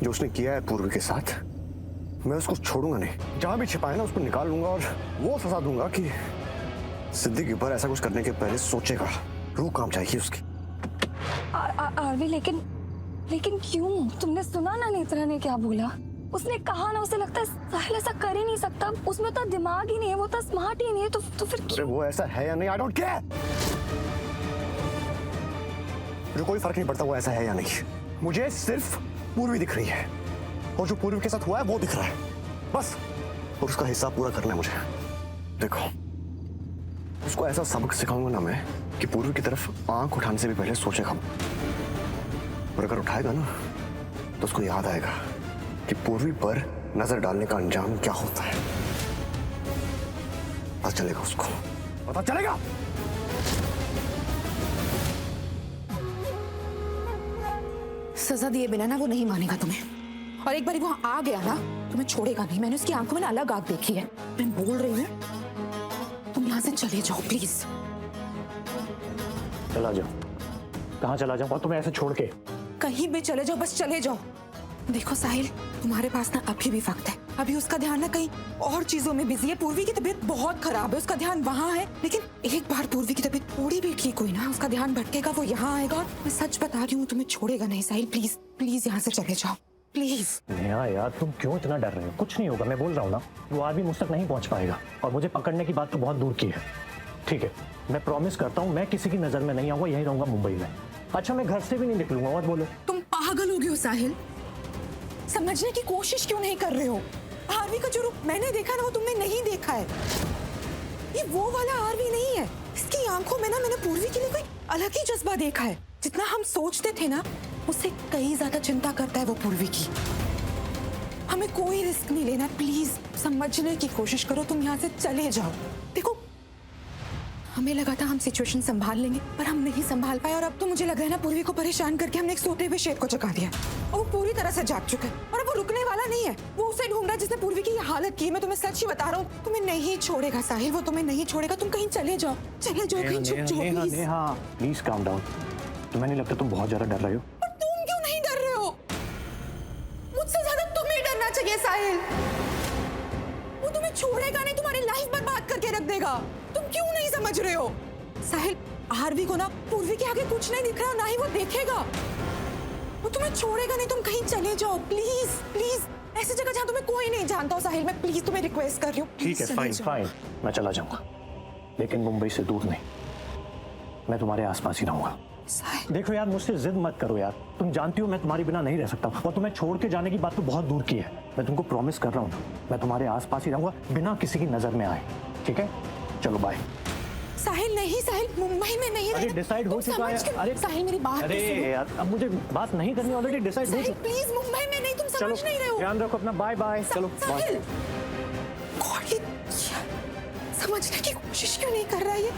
जो उसने किया है पूर्वी के साथ, मैं उसको छोड़ूंगा नहीं। जहां भी छिपाए ना उसको निकाल लूंगा और वो सजा दूंगा कि सिद्धि के ऊपर ऐसा कुछ करने के पहले सोचेगा। रूह काम चाहिए उसकी। आरवी लेकिन क्यों? तुमने सुना ना नेत्रा ने क्या बोला? उसने कहा ना, उसे लगता है साहिल ऐसा कर ही नहीं सकता, उसमें तो दिमाग ही नहीं है, वो तो स्मार्ट ही नहीं है, तो फिर अरे वो ऐसा है या नहीं, आई डोंट केयर। मुझे कोई फर्क नहीं पड़ता वो ऐसा है या नहीं। मुझे सिर्फ पूर्वी दिख रही है और जो पूर्वी के साथ हुआ है वो दिख रहा है बस। और उसका हिस्सा पूरा करना है मुझे। देखो, उसको ऐसा सबक सिखाऊंगा ना मैं कि पूर्वी की तरफ आंख उठाने से भी पहले सोचेगा। और अगर उठाएगा ना तो उसको याद आएगा कि पूर्वी पर नजर डालने का अंजाम क्या होता है। पता चलेगा उसको, पता चलेगा। सजा दिए बिना ना वो नहीं मानेगा तुम्हें, और एक बार वो आ गया ना तुम्हें छोड़ेगा नहीं। मैंने उसकी आंखों में ना अलग आग देखी है। मैं बोल रही हूँ तुम यहाँ से चले जाओ प्लीज। चला जाओ? कहाँ चला जाऊँ? और तुम्हें ऐसे छोड़ के? कहीं भी चले जाओ, बस चले जाओ। देखो साहिल, तुम्हारे पास ना अभी भी वक्त है। अभी उसका ध्यान ना कहीं और चीजों में बिजी है। पूर्वी की तबीयत बहुत खराब है, उसका ध्यान वहाँ है। लेकिन एक बार पूर्वी की तबीयत थोड़ी भी ठीक हुई ना, उसका ध्यान भटकेगा, वो यहाँ आएगा। और मैं सच बता रही हूँ, तुम्हें छोड़ेगा नहीं। साहिल प्लीज प्लीज यहाँ से चले जाओ प्लीज। नेहा यार, तुम क्यों इतना डर रहे हो? कुछ नहीं होगा, मैं बोल रहा हूँ ना। वो आदमी मुझ तक नहीं पहुँच पाएगा, और मुझे पकड़ने की बात तो बहुत दूर की है। ठीक है, मैं प्रॉमिस करता हूँ मैं किसी की नजर में नहीं आऊंगा, यहीं रहूंगा मुंबई में। अच्छा, मैं घर से भी नहीं निकलूंगा। और बोलो। तुम पागल हो गए हो साहिल? समझने की कोशिश क्यों नहीं कर रहे हो? आरवी का जो रूप मैंने देखा ना, वो तुमने नहीं देखा है। ये वो वाला आरवी नहीं है। इसकी आंखों में ना मैंने पूर्वी के लिए कोई अलग ही जज्बा देखा है। जितना हम सोचते थे ना, उससे कई ज्यादा चिंता करता है वो पूर्वी की। हमें कोई रिस्क नहीं लेना, प्लीज समझने की कोशिश करो। तुम यहाँ से चले जाओ। देखो, हमें लगा था हम सिचुएशन संभाल लेंगे, पर हम नहीं संभाल पाए। और अब तो मुझे लग रहा है ना, पूर्वी को परेशान करके हमने एक सोते हुए शेर को जगा दिया, और वो पूरी तरह से जाग चुका है। और अब वो रुकने वाला नहीं है। वो उसे ढूंढ रहा है जिसने पूर्वी की ये हालत की। मैं तुम्हें सच ही बता रहा हूँ, तुम्हें नहीं छोड़ेगा साहिल, वो तुम्हें नहीं छोड़ेगा। तुम कहीं चले जाओ, चले जाओ कहीं, छुप जाओ please. Neha please calm down. तुम्हें नहीं लगता तुम बहुत ज्यादा डर रहे हो? पर तुम क्यों नहीं डर रहे हो? मुझसे ज्यादा तुम्हें डरना चाहिए साहिल। वो तुम्हें छोड़ेगा नहीं, तुम्हारी लाइफ बर्बाद करके रख देगा। तुम क्यों नहीं समझ रहे हो? साहिल, आरवी को ना पूर्वी के आगे कुछ नहीं दिख रहा, ना ही वो देखेगा। वो तुम्हें छोड़ेगा नहीं, तुम कहीं चले जाओ प्लीज प्लीज। ऐसी जगह जहाँ तुम्हें कोई नहीं जानता हो साहिल, मैं प्लीज तुम्हें रिक्वेस्ट कर रही हूँ। ठीक है, फाइन फाइन, मैं चला जाऊंगा, लेकिन मुंबई से दूर नहीं। मैं तुम्हारे आसपास ही रहूंगा। देखो यार, मुझसे जिद मत करो यार। तुम जानती हो मैं तुम्हारे बिना नहीं रह सकता, और तुम्हें छोड़ के जाने की बात तो बहुत दूर की है। मैं तुमको प्रॉमिस कर रहा हूँ, मैं तुम्हारे आसपास ही रहूंगा, बिना किसी की नजर में आए। ठीक है, चलो बाय। साहिल नहीं, साहिल मुंबई में नहीं। अरे डिसाइड हो चुका है। अरे साहिल मेरी बात अरे यार, अब मुझे बात नहीं करनी, ऑलरेडी डिसाइड हो चुका है। प्लीज मुंबई में नहीं, तुम समझ नहीं रहे हो। ध्यान रखो अपना। Bye bye. चलो बाय। समझने की कोशिश क्यों नहीं कर रहा है ये?